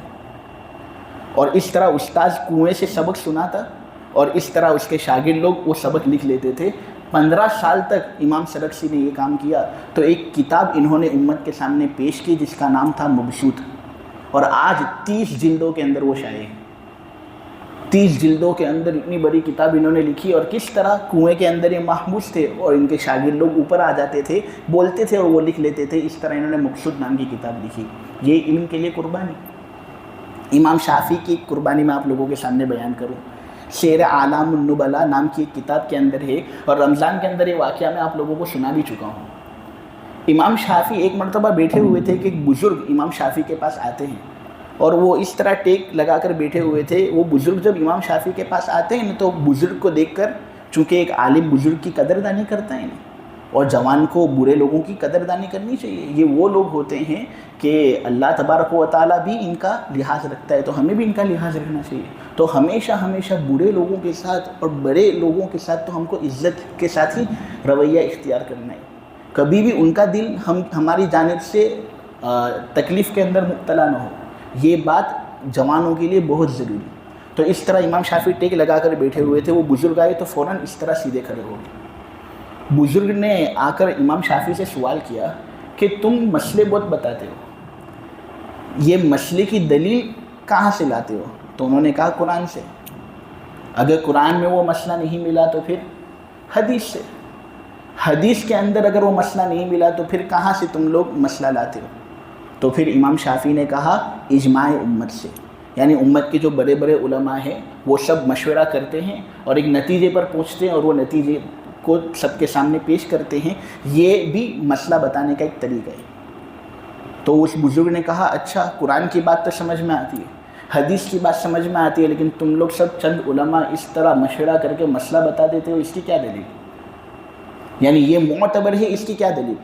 اور اس طرح استاذ کنویں سے سبق سناتا اور اس طرح اس کے شاگرد لوگ وہ سبق لکھ لیتے تھے۔ 15 سال تک امام سرخسی نے یہ کام کیا، تو ایک کتاب انہوں نے امت کے سامنے پیش کی جس کا نام تھا مبسوط، اور آج 30 جلدوں کے اندر وہ شائع ہے۔ 30 جلدوں کے اندر اتنی بڑی کتاب انہوں نے لکھی، اور کس طرح کنویں کے اندر یہ محبوس تھے اور ان کے شاگرد لوگ اوپر آ جاتے تھے، بولتے تھے اور وہ لکھ لیتے تھے، اس طرح انہوں نے مبسوط نام کی کتاب لکھی۔ یہ علم کے لیے قربانی۔ امام شافعی کی ایک قربانی میں آپ لوگوں کے سامنے بیان کروں، سیر اعلام النبلاء نام کی ایک کتاب کے اندر ہے، اور رمضان کے اندر یہ واقعہ میں آپ لوگوں کو سنا بھی چکا ہوں۔ امام شافعی ایک مرتبہ بیٹھے ہوئے تھے کہ ایک بزرگ امام شافعی کے پاس آتے ہیں، اور وہ اس طرح ٹیک لگا کر بیٹھے ہوئے تھے۔ وہ بزرگ جب امام شافعی کے پاس آتے ہیں تو بزرگ کو دیکھ کر، چونکہ ایک عالم بزرگ کی قدردانی کرتا ہے، اور جوان کو برے لوگوں کی قدردانی کرنی چاہیے، یہ وہ لوگ ہوتے ہیں کہ اللہ تبارک و تعالیٰ بھی ان کا لحاظ رکھتا ہے، تو ہمیں بھی ان کا لحاظ رکھنا چاہیے۔ تو ہمیشہ برے لوگوں کے ساتھ اور بڑے لوگوں کے ساتھ تو ہم کو عزت کے ساتھ ہی رویہ اختیار کرنا ہے، کبھی بھی ان کا دل ہماری جانب سے تکلیف کے اندر مبتلا نہ ہو، یہ بات جوانوں کے لیے بہت ضروری۔ تو اس طرح امام شافعی ٹیک لگا کر بیٹھے ہوئے تھے، وہ بزرگ آئے تو فوراً اس طرح سیدھے کھڑے ہو گئے۔ بزرگ نے آ کر امام شافعی سے سوال کیا کہ تم مسئلے بہت بتاتے ہو، یہ مسئلے کی دلیل کہاں سے لاتے ہو؟ تو انہوں نے کہا قرآن سے۔ اگر قرآن میں وہ مسئلہ نہیں ملا تو پھر حدیث سے، حدیث کے اندر اگر وہ مسئلہ نہیں ملا تو پھر کہاں سے تم لوگ مسئلہ لاتے ہو؟ تو پھر امام شافعی نے کہا اجماع امت سے، یعنی امت کے جو بڑے بڑے علماء ہیں وہ سب مشورہ کرتے ہیں اور ایک نتیجے پر پہنچتے ہیں، اور وہ نتیجے کو سب کے سامنے پیش کرتے ہیں، یہ بھی مسئلہ بتانے کا ایک طریقہ ہے۔ تو اس بزرگ نے کہا اچھا، قرآن کی بات تو سمجھ میں آتی ہے، حدیث کی بات سمجھ میں آتی ہے لیکن تم لوگ سب چند علماء اس طرح مشورہ کر کے مسئلہ بتا دیتے ہو، اس کی کیا دلیل؟ یعنی یہ معتبر ہے، اس کی کیا دلیل؟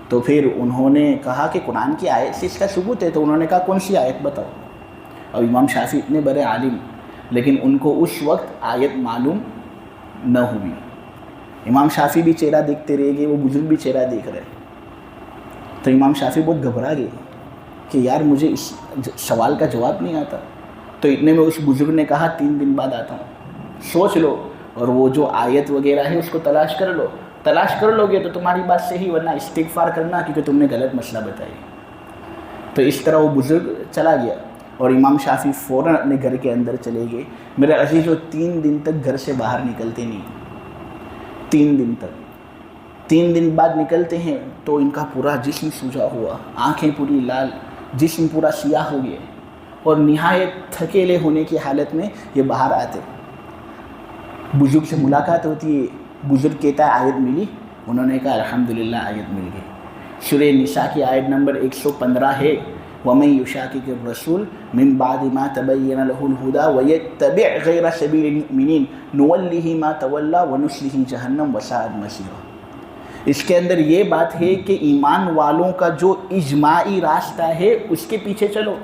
تو پھر انہوں نے کہا کہ قرآن کی آیت سے اس کا ثبوت ہے. تو انہوں نے کہا کون سی آیت بتاؤ. اب امام شافعی اتنے بڑے عالم لیکن ان کو اس وقت آیت معلوم نہ ہوئی. امام شافعی بھی چہرہ دیکھتے رہ گئے، وہ بزرگ بھی چہرہ دیکھ رہے. تو امام شافعی بہت گھبرا گئے کہ یار مجھے اس سوال کا جواب نہیں آتا. تو اتنے میں اس بزرگ نے کہا 3 دن بعد آتا ہوں، سوچ لو اور وہ جو آیت وغیرہ ہے اس کو تلاش کر لو. تلاش کر لو گے تو تمہاری بات صحیح، ورنہ استغفار کرنا کیونکہ تم نے غلط مسئلہ بتائی. تو اس طرح وہ بزرگ چلا گیا اور امام شافعی فوراً اپنے گھر کے اندر چلے گئے. میرے عزیز وہ 3 دن تک گھر سے باہر نکلتے نہیں. 3 دن تک. 3 دن بعد نکلتے ہیں تو ان کا پورا جسم سوجا ہوا، آنکھیں پوری لال، جسم پورا سیاہ ہو گیا اور نہایت تھکیلے ہونے کی حالت میں یہ باہر آتے. بزرگ سے ملاقات ہوتی ہے. بزرگ کہتا ہے آیت ملی؟ انہوں نے کہا الحمدللہ آیت مل گئی. سورہ نساء کی آیت نمبر 115 ہے وَمَن يُشَاقِقِ الرَّسُولَ مِن بَعْدِ مَا تَبَيَّنَ لَهُ الْهُدَىٰ وَيَتَّبِعْ غَيْرَ سَبِيلِ الْمُؤْمِنِينَ نُوَلِّهِ مَا تَوَلَّىٰ وَنُصْلِهِ جَهَنَّمَ وَسَاءَتْ مَصِيرًا. اس کے اندر یہ بات ہے کہ ایمان والوں کا جو اجماعی راستہ ہے اس کے پیچھے چلو.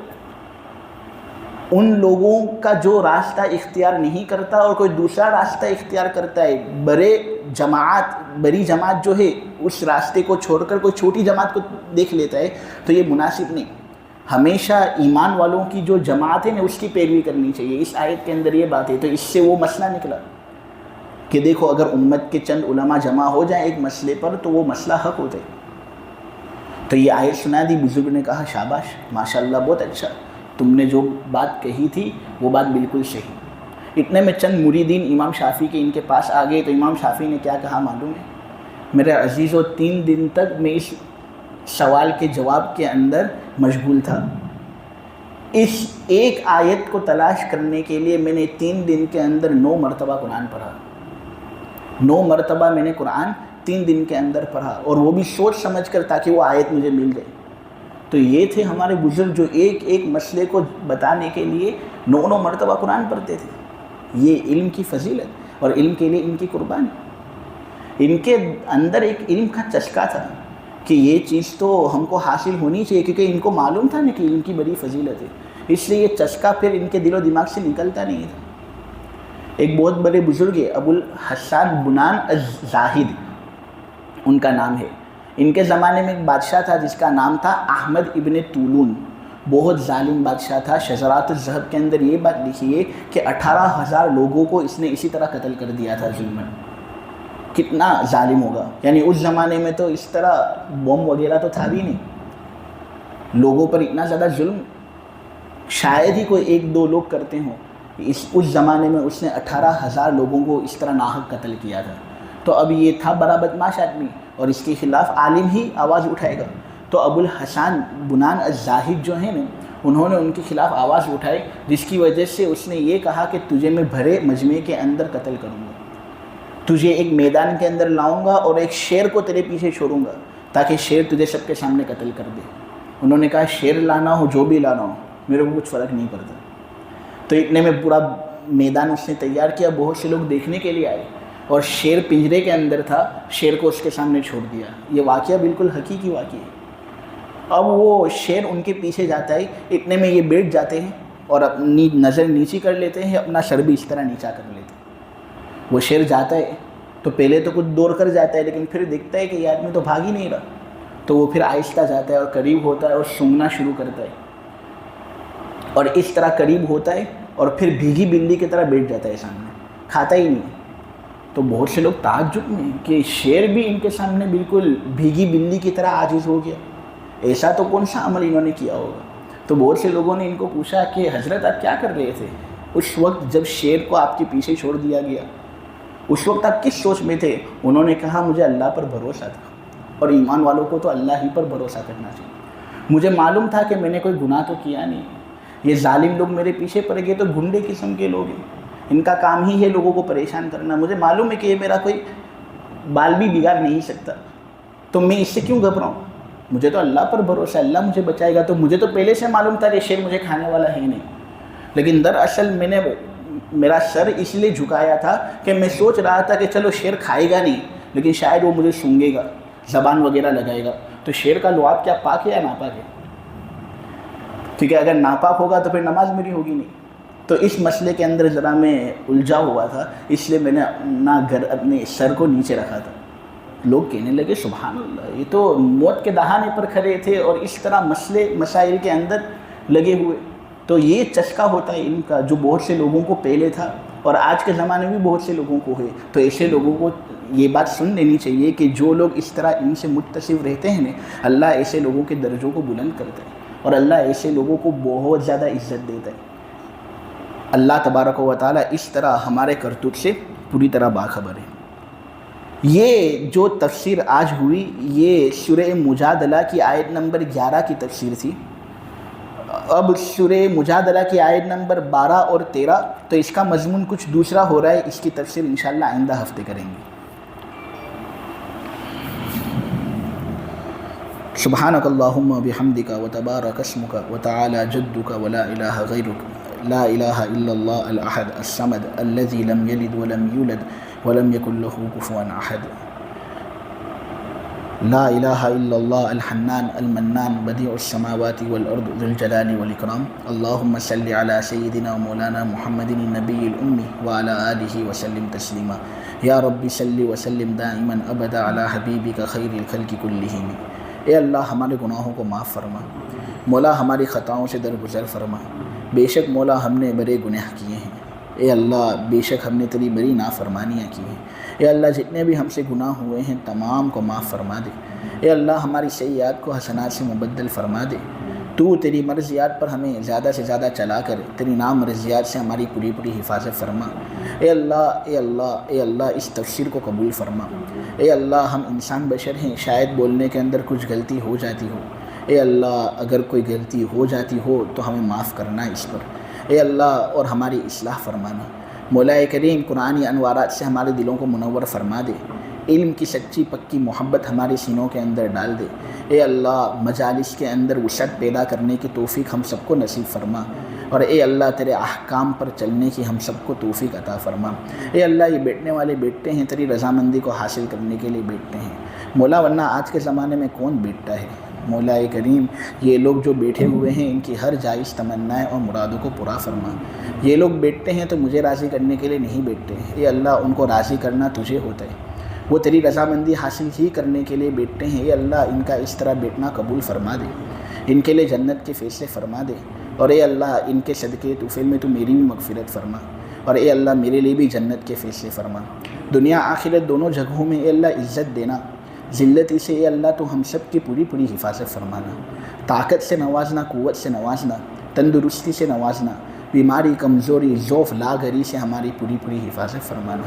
ان لوگوں کا جو راستہ اختیار نہیں کرتا اور کوئی دوسرا راستہ اختیار کرتا ہے، بڑی جماعت جو ہے اس راستے کو چھوڑ کر کوئی چھوٹی جماعت کو دیکھ لیتا ہے تو یہ مناسب نہیں. ہمیشہ ایمان والوں کی جو جماعت ہے نا اس کی پیروی کرنی چاہیے. اس آیت کے اندر یہ بات ہے. تو اس سے وہ مسئلہ نکلا کہ دیکھو اگر امت کے چند علماء جمع ہو جائیں ایک مسئلے پر تو وہ مسئلہ حق ہو جائے. تو یہ آیت سنا دی. بزرگ نے کہا شاباش ماشاءاللہ بہت اچھا، تم نے جو بات کہی تھی وہ بات بالکل صحیح. اتنے میں چند مریدین امام شافعی کے ان کے پاس آ گئے. تو امام شافعی نے کیا کہا معلوم ہے؟ میرے عزیزو 3 دن تک میں اس سوال کے جواب کے اندر مشغول تھا. اس ایک آیت کو تلاش کرنے کے لیے میں نے 3 دن کے اندر 9 مرتبہ قرآن پڑھا. 9 مرتبہ میں نے قرآن 3 دن کے اندر پڑھا اور وہ بھی سوچ سمجھ کر تاکہ وہ آیت مجھے مل جائے. تو یہ تھے ہمارے بزرگ جو ایک ایک مسئلے کو بتانے کے لیے 9 مرتبہ قرآن پڑھتے تھے. یہ علم کی فضیلت اور علم کے لیے ان کی قربانی. ان کے اندر ایک علم کا چسکا تھا کہ یہ چیز تو ہم کو حاصل ہونی چاہیے کیونکہ ان کو معلوم تھا نا کہ علم کی بڑی فضیلت ہے. اس لیے یہ چسکا پھر ان کے دل و دماغ سے نکلتا نہیں تھا. ایک بہت بڑے بزرگ ہے ابو الحسن بنان الزاہد ان کا نام ہے. ان کے زمانے میں ایک بادشاہ تھا جس کا نام تھا احمد ابن طولون. بہت ظالم بادشاہ تھا. شجرات الذہب کے اندر یہ بات لکھی ہے کہ 18,000 لوگوں کو اس نے اسی طرح قتل کر دیا تھا ظلمن. کتنا ظالم ہوگا. یعنی اس زمانے میں تو اس طرح بم وغیرہ تو تھا بھی نہیں. لوگوں پر اتنا زیادہ ظلم شاید ہی کوئی 1-2 لوگ کرتے ہوں. اس زمانے میں اس نے 18,000 لوگوں کو اس طرح ناحق قتل کیا تھا. تو اب یہ تھا بڑا بدماش آدمی اور اس کے خلاف عالم ہی آواز اٹھائے گا. تو ابو الحسن بنان الزاہد جو ہیں نا انہوں نے ان کے خلاف آواز اٹھائی جس کی وجہ سے اس نے یہ کہا کہ تجھے میں بھرے مجمع کے اندر قتل کروں گا. تجھے ایک میدان کے اندر لاؤں گا اور ایک شیر کو تیرے پیچھے چھوڑوں گا تاکہ شیر تجھے سب کے سامنے قتل کر دے. انہوں نے کہا شیر لانا ہو جو بھی لانا ہو میرے کو کچھ فرق نہیں پڑتا. تو اتنے میں پورا میدان اس نے تیار کیا. بہت سے لوگ دیکھنے کے لیے آئے اور شیر پنجرے کے اندر تھا. شیر کو اس کے سامنے چھوڑ دیا. یہ واقعہ بالکل حقیقی واقعہ ہے. اب وہ شیر ان کے پیچھے جاتا ہے. اتنے میں یہ بیٹھ جاتے ہیں اور اپنی نظر نیچی کر لیتے ہیں، اپنا سر بھی اس طرح نیچا کر لیتے ہیں. وہ شیر جاتا ہے تو پہلے تو کچھ دوڑ کر جاتا ہے لیکن پھر دیکھتا ہے کہ یہ آدمی تو بھاگ ہی نہیں رہا. تو وہ پھر آہستہ جاتا ہے اور قریب ہوتا ہے اور سونگھنا شروع کرتا ہے اور اس طرح قریب ہوتا ہے اور پھر بھیگی بلی کی طرح بیٹھ جاتا ہے سامنے. کھاتا ہی نہیں. تو بہت سے لوگ تعجب میں کہ شیر بھی ان کے سامنے بالکل بھیگی بلی کی طرح عاجز ہو گیا. ایسا تو کون سا عمل انہوں نے کیا ہوگا. تو بہت سے لوگوں نے ان کو پوچھا کہ حضرت آپ کیا کر رہے تھے اس وقت جب شیر کو آپ کے پیچھے چھوڑ دیا گیا؟ اس وقت آپ کس سوچ میں تھے؟ انہوں نے کہا مجھے اللہ پر بھروسہ تھا اور ایمان والوں کو تو اللہ ہی پر بھروسہ کرنا چاہیے. مجھے معلوم تھا کہ میں نے کوئی گناہ تو کیا نہیں. یہ ظالم لوگ میرے پیچھے پڑ گئے تو گنڈے قسم کے لوگ ہیں. ان کا کام ہی ہے لوگوں کو پریشان کرنا. مجھے معلوم ہے کہ یہ میرا کوئی بال بھی بگاڑ نہیں سکتا. تو میں اس سے کیوں گھبراؤں؟ مجھے تو اللہ پر بھروسہ ہے، اللہ مجھے بچائے گا، تو مجھے تو پہلے سے معلوم تھا کہ شیر مجھے کھانے والا ہے نہیں، لیکن دراصل میں نے میرا سر اس لیے جھکایا تھا کہ میں سوچ رہا تھا کہ چلو شیر کھائے گا نہیں، لیکن شاید وہ مجھے سونگے گا، زبان وغیرہ لگائے گا، تو شیر کا لعاب کیا پاک ہے یا ناپاک ہے؟ کیونکہ اگر ناپاک ہوگا تو پھر نماز میری ہوگی نہیں۔ تو اس مسئلے کے اندر ذرا میں الجھا ہوا تھا، اس لیے میں نے اپنے سر کو نیچے رکھا تھا۔ لوگ کہنے لگے سبحان اللہ، یہ تو موت کے دہانے پر کھڑے تھے اور اس طرح مسائل کے اندر لگے ہوئے۔ تو یہ چسکا ہوتا ہے ان کا، جو بہت سے لوگوں کو پہلے تھا اور آج کے زمانے میں بہت سے لوگوں کو ہے۔ تو ایسے لوگوں کو یہ بات سن لینی چاہیے کہ جو لوگ اس طرح ان سے متصف رہتے ہیں نا، اللہ ایسے لوگوں کے درجوں کو بلند کرتا ہے اور اللہ ایسے لوگوں کو بہت زیادہ عزت دیتا ہے۔ اللہ تبارک و تعالیٰ اس طرح ہمارے کرتوت سے پوری طرح باخبر ہے۔ یہ جو تفسیر آج ہوئی، یہ سورہ مجادلہ کی آیت نمبر 11 کی تفسیر تھی۔ اب سورہ مجادلہ کی آیت نمبر 12 اور 13، تو اس کا مضمون کچھ دوسرا ہو رہا ہے، اس کی تفسیر انشاءاللہ آئندہ ہفتے کریں گے۔ سبحانک اللہم بحمدک وتبارک اسمک وتعالی جدک ولا الہ غیرک، لا الہ الا اللہ الاحد الصمد الذی لم یلد ولم یولد ولم یکن لہ کفوا احد، لا الہ الا اللہ الحنان المنان بدیع السماوات والارض ذو الجلال والاکرام، اللہم صلی علی سیدنا مولانا محمد النبی الامی وعلی آلہ وسلم تسلیما، یا رب صلی وسلم دائما ابدا علی حبیبک خیر الخلق کلہم۔ اے اللہ ہمارے گناہوں کو معاف فرما، مولا ہماری خطاؤں سے درگزر فرما، بے شک مولا ہم نے بڑے گناہ کیے ہیں، اے اللہ بے شک ہم نے تیری بڑی نافرمانیاں کی ہیں، اے اللہ جتنے بھی ہم سے گناہ ہوئے ہیں تمام کو معاف فرما دے، اے اللہ ہماری سیئات کو حسنات سے مبدل فرما دے، تو تیری مرضیات پر ہمیں زیادہ سے زیادہ چلا کر تیری نام مرضیات سے ہماری پوری پوری حفاظت فرما، اے اللہ اے اللہ اے اللہ اس تفسیر کو قبول فرما، اے اللہ ہم انسان بشر ہیں، شاید بولنے کے اندر کچھ غلطی ہو جاتی ہو، اے اللہ اگر کوئی غلطی ہو جاتی ہو تو ہمیں معاف کرنا اس پر، اے اللہ اور ہماری اصلاح فرمانا، مولا کریم قرآنی انوارات سے ہمارے دلوں کو منور فرما دے، علم کی سچی پکی محبت ہمارے سینوں کے اندر ڈال دے، اے اللہ مجالس کے اندر وسعت پیدا کرنے کی توفیق ہم سب کو نصیب فرما، اور اے اللہ تیرے احکام پر چلنے کی ہم سب کو توفیق عطا فرما، اے اللہ یہ بیٹھنے والے بیٹھتے ہیں تیری رضامندی کو حاصل کرنے کے لیے بیٹھتے ہیں مولا، ورنہ آج کے زمانے میں کون بیٹھتا ہے مولا کریم، یہ لوگ جو بیٹھے ہوئے ہیں ان کی ہر جائز تمنائیں اور مرادوں کو پورا فرما، یہ لوگ بیٹھتے ہیں تو مجھے راضی کرنے کے لیے نہیں بیٹھتے، اے اللہ ان کو راضی کرنا تجھے ہوتا ہے، وہ تیری رضامندی حاصل ہی کرنے کے لیے بیٹھتے ہیں، اے اللہ ان کا اس طرح بیٹھنا قبول فرما دے، ان کے لیے جنت کے فیصلے فرما دے، اور اے اللہ ان کے صدقے توفیل میں تو میری بھی مغفرت فرما، اور اے اللہ میرے لیے بھی جنت کے فیصلے فرما، دنیا آخرت دونوں جگہوں میں اے اللہ عزت دینا، ذلتی سے اے اللہ تو ہم سب کی پوری پوری حفاظت فرمانا، طاقت سے نوازنا، قوت سے نوازنا، تندرستی سے نوازنا، بیماری کمزوری ضعف لاغری سے ہماری پوری پوری حفاظت فرمانا،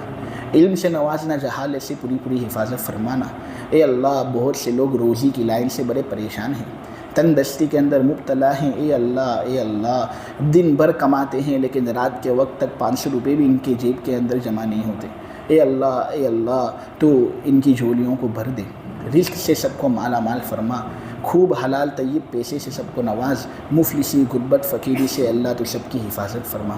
علم سے نوازنا، جہالت سے پوری پوری حفاظت فرمانا، اے اللہ بہت سے لوگ روزی کی لائن سے بڑے پریشان ہیں، تن دستی کے اندر مبتلا ہیں، اے اللہ دن بھر کماتے ہیں لیکن رات کے وقت تک 500 روپے بھی ان کے جیب کے اندر جمع نہیں ہوتے، اے اللہ تو ان کی جھولیوں کو بھر دے، رزق سے سب کو مالا مال فرما، خوب حلال طیب پیسے سے سب کو نواز، مفلسی غربت فقیری سے اللہ تو سب کی حفاظت فرما،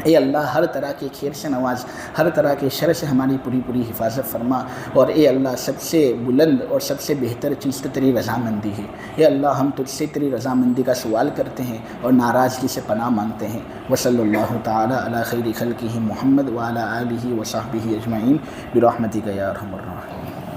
اے اللہ ہر طرح کے خیر سے نواز، ہر طرح کے شر سے ہماری پوری پوری حفاظت فرما، اور اے اللہ سب سے بلند اور سب سے بہتر چیز تو تیری رضامندی ہے، اے اللہ ہم تجھ سے تیری رضامندی کا سوال کرتے ہیں اور ناراضگی سے پناہ مانگتے ہیں، وصلی اللہ تعالی علی خیر خلقہ محمد وعلی آلہ وصحبہ اجمعین برحمتک یا ارحم الراحمین۔